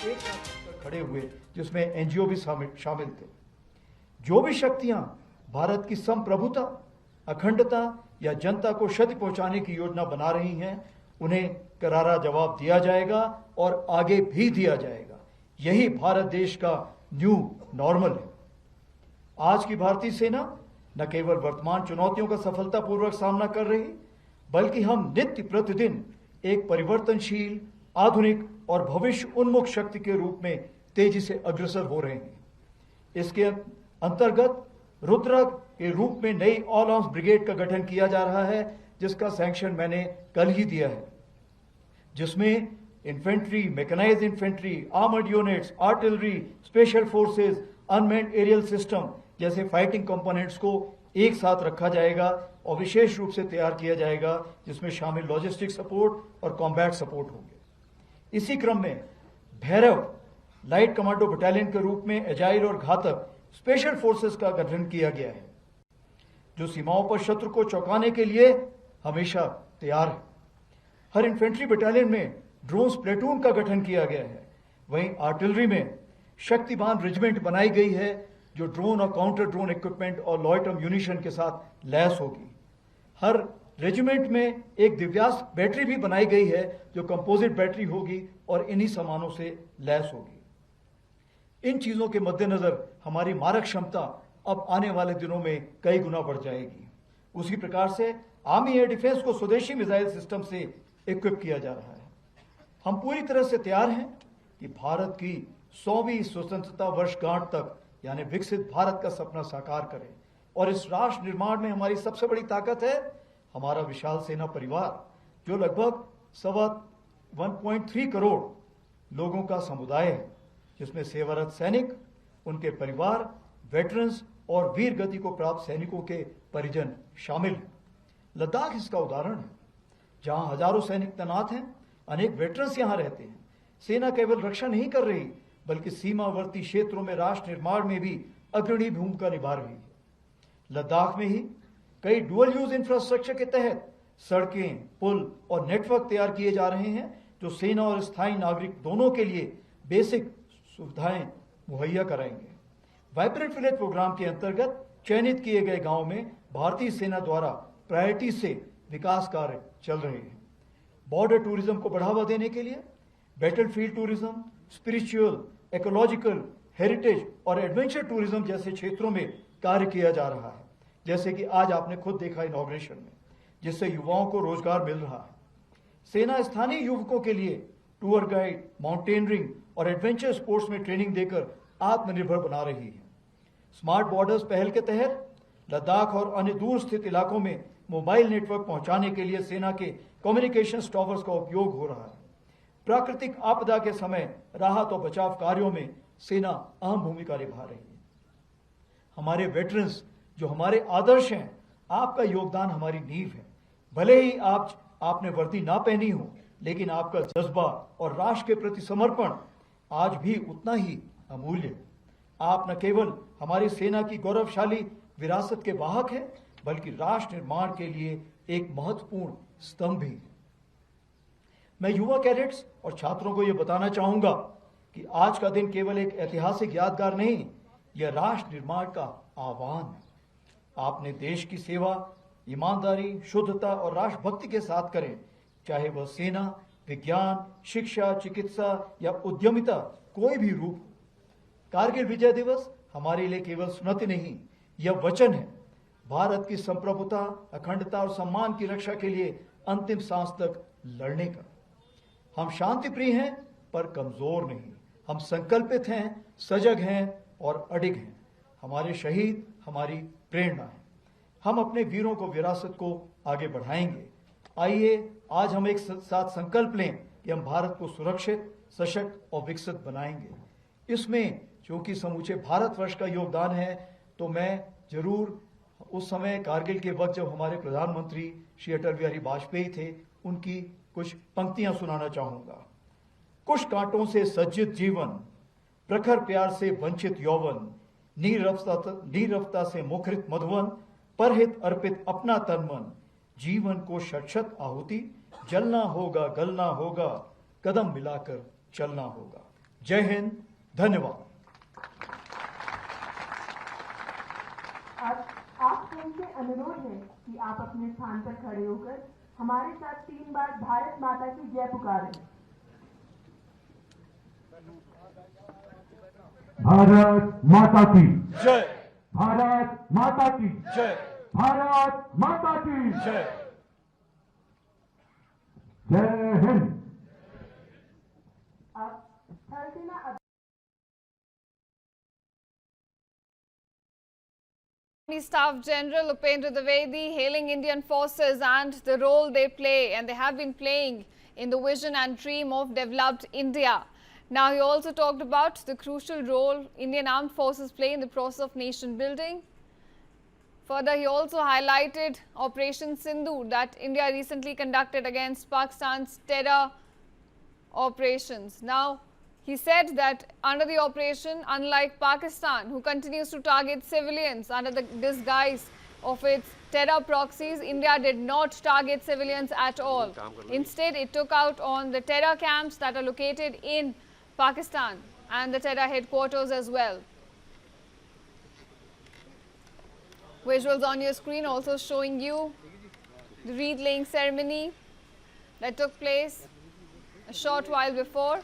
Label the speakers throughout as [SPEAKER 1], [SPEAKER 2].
[SPEAKER 1] एक साथ खड़े हुए, जिसमें एनजीओ भी शामिल थे। जो भी शक्तियां भारत की संप्रभुता, अखंडता या जनता को क्षति पहुंचाने की योजना बना रही हैं, उन्हें करारा जवाब दिया जाएगा और आगे भी दिया जाएगा। यही भारत देश का न्यू नॉर्मल है। आज की भारतीय सेना न केवल वर्तमान चुनौतियों का सफलतापूर्वक सामना कर रही, बल्कि हम नित्य प्रतिदिन एक परिवर्तनशील, आधुनिक और भविष्य उन्मुख शक्ति के रूप में तेजी से अग्रसर हो रहे हैं। इसके अंतर्गत रुद्र के रूप में नई ऑल आर्म्स ब्रिगेड का गठन किया जा रहा है, जिसका सैंक्शन मैंने कल ही दिया है, जिसमें infantry, mechanised infantry, armoured units, artillery, special forces, unmanned aerial system जैसे फाइटिंग कंपोनेंट्स को एक साथ रखा जाएगा और विशेष रूप से तैयार किया जाएगा, जिसमें शामिल लॉजिस्टिक सपोर्ट और कॉम्बैट सपोर्ट होंगे। इसी क्रम में भैरव लाइट कमांडो बटालियन के रूप में एजाइल और घातक स्पेशल फोर्सेस का गठन किया गया है, जो सीमाओं पर शत्रु को चौंकाने के लिए हमेशा तैयार है। हर इन्फेंट्री बटालियन में ड्रोन्स प्लेटून का गठन किया गया है। वहीं आर्टिलरी में शक्तिमान रेजिमेंट बनाई गई है, जो ड्रोन और काउंटर ड्रोन इक्विपमेंट और लॉयटर म्यूनिशन के साथ लैस होगी। हर रेजिमेंट में एक दिव्यास्त्र बैटरी भी बनाई गई है, जो कंपोजिट बैटरी होगी और इन्हीं सामानों से लैस होगी। इन चीजों के मद्देनजर हमारी मारक क्षमता अब आने वाले दिनों में कई गुना बढ़ जाएगी। उसी प्रकार से आर्मी एयर डिफेंस को स्वदेशी मिसाइल सिस्टम से इक्विप किया जा रहा है। हम पूरी तरह से तैयार हैं कि भारत की 100वीं स्वतंत्रता वर्षगांठ तक, यानी विकसित भारत का सपना साकार करें। और इस राष्ट्र निर्माण में हमारी सबसे बड़ी ताकत है हमारा विशाल सेना परिवार, जो लगभग 1.3 करोड़ लोगों का समुदाय है, जिसमें सेवारत सैनिक, उनके परिवार, वेटरन्स और वीर गति को प्राप्त सैनिकों के परिजन शामिल हैं। लद्दाख इसका उदाहरण है, जहां हजारों सैनिक तैनात हैं, अनेक वेटरन्स यहां रहते हैं। सेना केवल रक्षा नहीं कर रही, बल्कि सीमावर्ती क्षेत्रों में राष्ट्र निर्माण में भी अग्रणी भूमिका निभा रही है। लद्दाख में ही कई डुअल यूज इंफ्रास्ट्रक्चर के तहत सड़कें, पुल और नेटवर्क तैयार किए जा रहे हैं, जो सेना और स्थायी नागरिक दोनों के लिए बेसिक सुविधाएं मुहैया कराएंगे। वाइब्रेंट विलेज प्रोग्राम के अंतर्गत चयनित किए गए गांव में भारतीय सेना द्वारा प्रायोरिटी से विकास कार्य चल रहे हैं। बॉर्डर टूरिज्म को बढ़ावा देने के लिए battlefield tourism, spiritual, ecological, heritage और एडवेंचर टूरिज्म जैसे क्षेत्रों में कार्य किया जा रहा है, जैसे कि आज आपने खुद देखा इनॉग्रेशन में, जिससे युवाओं को रोजगार मिल रहा है। सेना स्थानीय युवकों के लिए टूर गाइड, माउंटेनरिंग और एडवेंचर स्पोर्ट्स में ट्रेनिंग देकर आत्मनिर्भर बना रही है। स्मार्ट बॉर्डर्स पहल के तहत लद्दाख और अन्य दूर स्थित इलाकों में मोबाइल नेटवर्क पहुंचाने के लिए सेना के कम्युनिकेशन टावर्स का उपयोग हो रहा है। प्राकृतिक आपदा के समय राहत और बचाव कार्यों में सेना अहम भूमिका निभा रही है। हमारे वेटरन्स जो हमारे आदर्श हैं, आपका योगदान हमारी नींव है। भले ही आपने वर्दी ना पहनी हो, लेकिन आपका जज्बा और राष्ट्र के प्रति समर्पण आज भी उतना ही अमूल्य है। आप न केवल हमारी सेना की गौरवशाली विरासत के वाहक हैं, बल्कि राष्ट्र निर्माण के लिए एक महत्वपूर्ण स्तंभ भी। मैं युवा कैडेट्स और छात्रों को यह बताना चाहूंगा कि आज का दिन केवल एक ऐतिहासिक यादगार नहीं, यह राष्ट्र निर्माण का आह्वान है। आपने देश की सेवा ईमानदारी, शुद्धता और राष्ट्रभक्ति के साथ करें, चाहे वह सेना, विज्ञान, शिक्षा, चिकित्सा या उद्यमिता कोई भी रूप हो। कारगिल विजय दिवस हमारे लिए केवल स्मृति नहीं, यह वचन है भारत की संप्रभुता, अखंडता और सम्मान की रक्षा के लिए अंतिम सांस तक लड़ने का। हम शांति प्रिय हैं पर कमजोर नहीं। हम संकल्पित हैं, सजग हैं और अडिग हैं। हमारे शहीद हमारी प्रेरणा है। हम अपने वीरों को विरासत को आगे बढ़ाएंगे। आइए आज हम एक साथ संकल्प लें कि हम भारत को सुरक्षित, सशक्त और विकसित बनाएंगे। इसमें क्योंकि समूचे भारतवर्ष का योगदान है, तो मैं जरूर उस समय कारगिल के वक्त जब हमारे प्रधानमंत्री श्री अटल बिहारी वाजपेयी थे, उनकी कुछ पंक्तियां सुनाना चाहूंगा। कुछ कांटों से सज्जित जीवन, प्रखर प्यार से वंचित यौवन, नीरवता से मुखरित मधुवन, परहित अर्पित अपना तन मन, जीवन को शत आहुति, जलना होगा गलना होगा, कदम मिलाकर चलना होगा। जय हिंद, धन्यवाद।
[SPEAKER 2] आपसे उनसे अनुरोध है कि आप अपने स्थान पर खड़े होकर हमारे साथ 3 बार भारत माता की जय पुकारें।
[SPEAKER 3] भारत माता की
[SPEAKER 1] जय,
[SPEAKER 3] भारत माता की
[SPEAKER 1] जय,
[SPEAKER 3] भारत माता की
[SPEAKER 1] जय।
[SPEAKER 3] जय हिंद।
[SPEAKER 2] अब थल सेना
[SPEAKER 4] Army Staff General Upendra Dwivedi hailing Indian forces and the role they play and they have been playing in the vision and dream of developed India. Now he also talked about the crucial role Indian armed forces play in the process of nation building. Further, he also highlighted Operation Sindoor that India recently conducted against Pakistan's terror operations. Now, he said that under the operation, unlike Pakistan, who continues to target civilians under the disguise of its terror proxies, India did not target civilians at all. Instead, it took out on the terror camps that are located in Pakistan and the terror headquarters as well. Visuals on your screen also showing you the wreath laying ceremony that took place a short while before.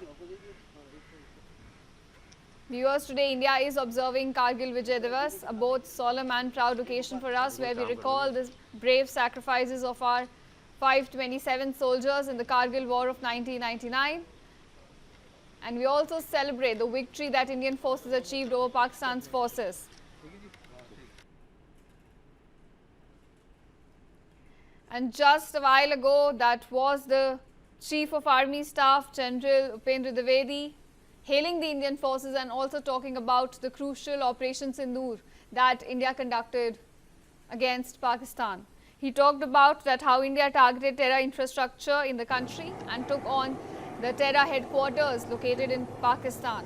[SPEAKER 4] Viewers, today India is observing Kargil Vijay Divas, a both solemn and proud occasion for us, where we recall the brave sacrifices of our 527 soldiers in the Kargil War of 1999. And we also celebrate the victory that Indian forces achieved over Pakistan's forces. And just a while ago, that was the Chief of Army Staff, General Upendra Dwivedi, hailing the Indian forces and also talking about the crucial Operation Sindoor that India conducted against Pakistan. He talked about that how India targeted terror infrastructure in the country and took on the terror headquarters located in Pakistan.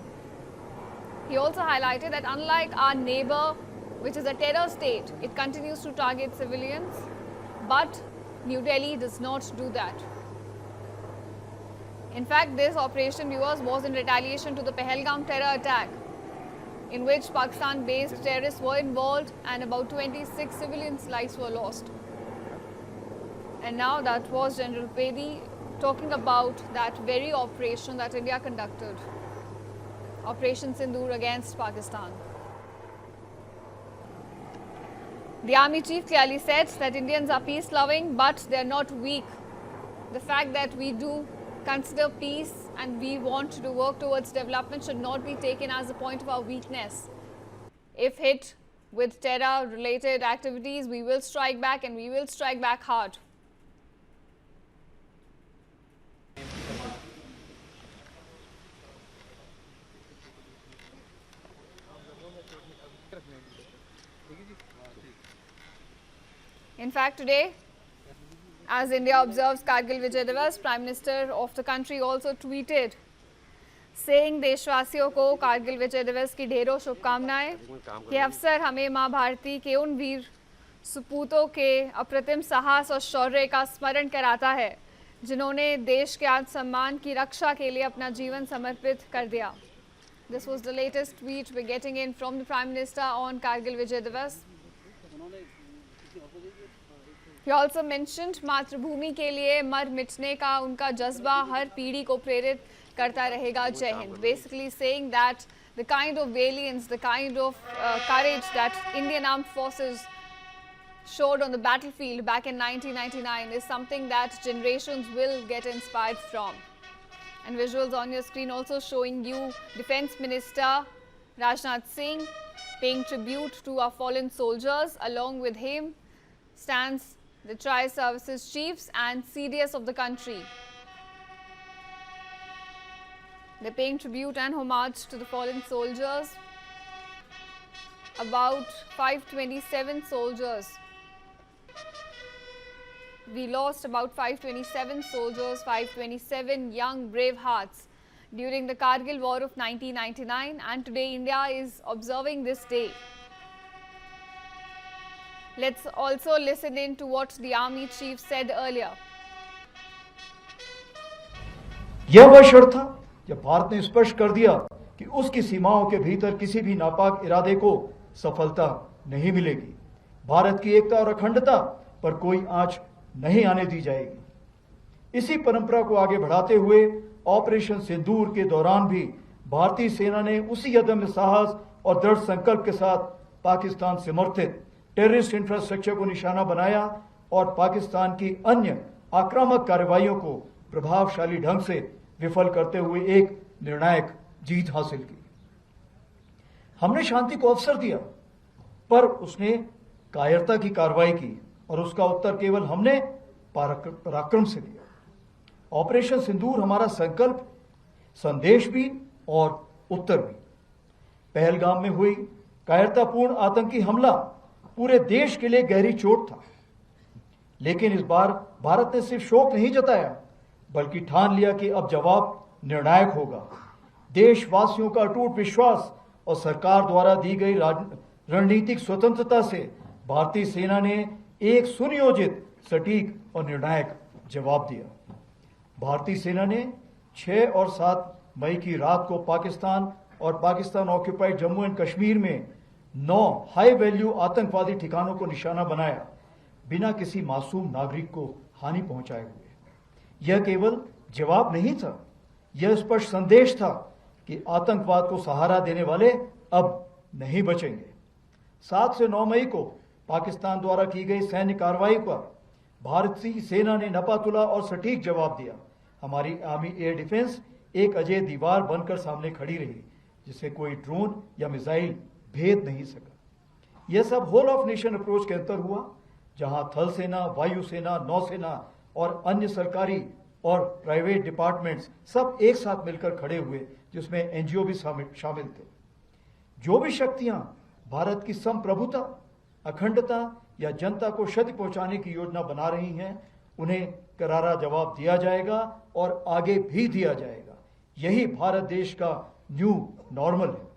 [SPEAKER 4] He also highlighted that unlike our neighbor, which is a terror state, it continues to target civilians, but New Delhi does not do that. In fact, this operation, viewers, was in retaliation to the Pahalgam terror attack, in which Pakistan-based terrorists were involved and about 26 civilians' lives were lost. And now that was General Dwivedi talking about that very operation that India conducted, Operation Sindoor against Pakistan. The Army Chief clearly said that Indians are peace-loving, but they are not weak. The fact that we do consider peace and we want to work towards development should not be taken as a point of our weakness. If hit with terror-related activities, we will strike back, and we will strike back hard. In fact, today, as India observes Kargil Vijay Divas, Prime Minister of the country also tweeted saying देशवासियों को कारगिल विजय दिवस की ढेरों शुभकामनाएं। ये अवसर हमें मां भारती के उन वीर सपूतों के अप्रतिम साहस और शौर्य का स्मरण कराता है जिन्होंने देश के आत्मसम्मान की रक्षा के लिए अपना जीवन समर्पित कर दिया। This was the latest tweet we're getting in from the Prime Minister on Kargil Vijay Divas. He also mentioned मातृभूमि के लिए मर मिटने का उनका जज्बा हर पीढ़ी को प्रेरित करता रहेगा। जय Hind. Basically saying that the kind of valiance, the kind of courage that Indian Armed Forces showed on the battlefield back in 1999 is something that generations will get inspired from. And visuals on your screen also showing you Defence Minister Rajnath Singh paying tribute to our fallen soldiers. Along with him stands the Tri-Services Chiefs and CDS of the country. They're paying tribute and homage to the fallen soldiers. About 527 soldiers. We lost about 527 soldiers, 527 young brave hearts during the Kargil War of 1999, and today India is observing this day. Let's also listen in to what the Army Chief said earlier.
[SPEAKER 1] यह वह क्षण था जब भारत ने स्पष्ट कर दिया कि उसकी सीमाओं के भीतर किसी भी नापाक इरादे को सफलता नहीं मिलेगी। भारत की एकता और अखंडता पर कोई आंच नहीं आने दी जाएगी। इसी परंपरा को आगे बढ़ाते हुए ऑपरेशन सिंदूर के दौरान भी भारतीय सेना ने उसी अदम्य साहस और दृढ़ संकल्प के साथ पाकिस्तान समर्थित टेररिस्ट इंफ्रास्ट्रक्चर को निशाना बनाया और पाकिस्तान की अन्य आक्रामक कार्रवाइयों को प्रभावशाली ढंग से विफल करते हुए एक निर्णायक जीत हासिल की। हमने शांति को अवसर दिया, पर उसने कायरता की कार्रवाई की और उसका उत्तर केवल हमने पराक्रम से दिया। ऑपरेशन सिंदूर हमारा संकल्प, संदेश भी और उत्तर भी। पहलगाम में हुई कायरतापूर्ण आतंकी हमला पूरे देश के लिए गहरी चोट था, लेकिन इस बार भारत ने सिर्फ शोक नहीं जताया, बल्कि ठान लिया कि अब जवाब निर्णायक होगा। देशवासियों का अटूट विश्वास और सरकार द्वारा दी गई रणनीतिक स्वतंत्रता से भारतीय सेना ने एक सुनियोजित, सटीक और निर्णायक जवाब दिया। भारतीय सेना ने 6 और 7 मई की रात को पाकिस्तान और पाकिस्तान ऑक्यूपाइड जम्मू एंड कश्मीर में 9 हाई वैल्यू आतंकवादी ठिकानों को निशाना बनाया, बिना किसी मासूम नागरिक को हानि पहुंचाए हुए। यह केवल जवाब नहीं था, यह स्पष्ट संदेश था कि आतंकवाद को सहारा देने वाले अब नहीं बचेंगे। 7 से 9 मई को पाकिस्तान द्वारा की गई सैन्य कार्रवाई पर भारतीय सेना ने नपातुला और सटीक जवाब दिया। हमारी आर्मी एयर डिफेंस एक अजय दीवार बनकर सामने खड़ी रही, जिसे कोई ड्रोन या मिसाइल भेद नहीं सका। यह सब होल ऑफ नेशन अप्रोच के अंतर हुआ, जहां थल सेना, वायुसेना, नौसेना और अन्य सरकारी और प्राइवेट डिपार्टमेंट्स सब एक साथ मिलकर खड़े हुए, जिसमें एनजीओ भी शामिल थे। जो भी शक्तियां भारत की संप्रभुता, अखंडता या जनता को क्षति पहुंचाने की योजना बना रही हैं, उन्हें करारा जवाब दिया जाएगा और आगे भी दिया जाएगा। यही भारत देश का न्यू नॉर्मल है।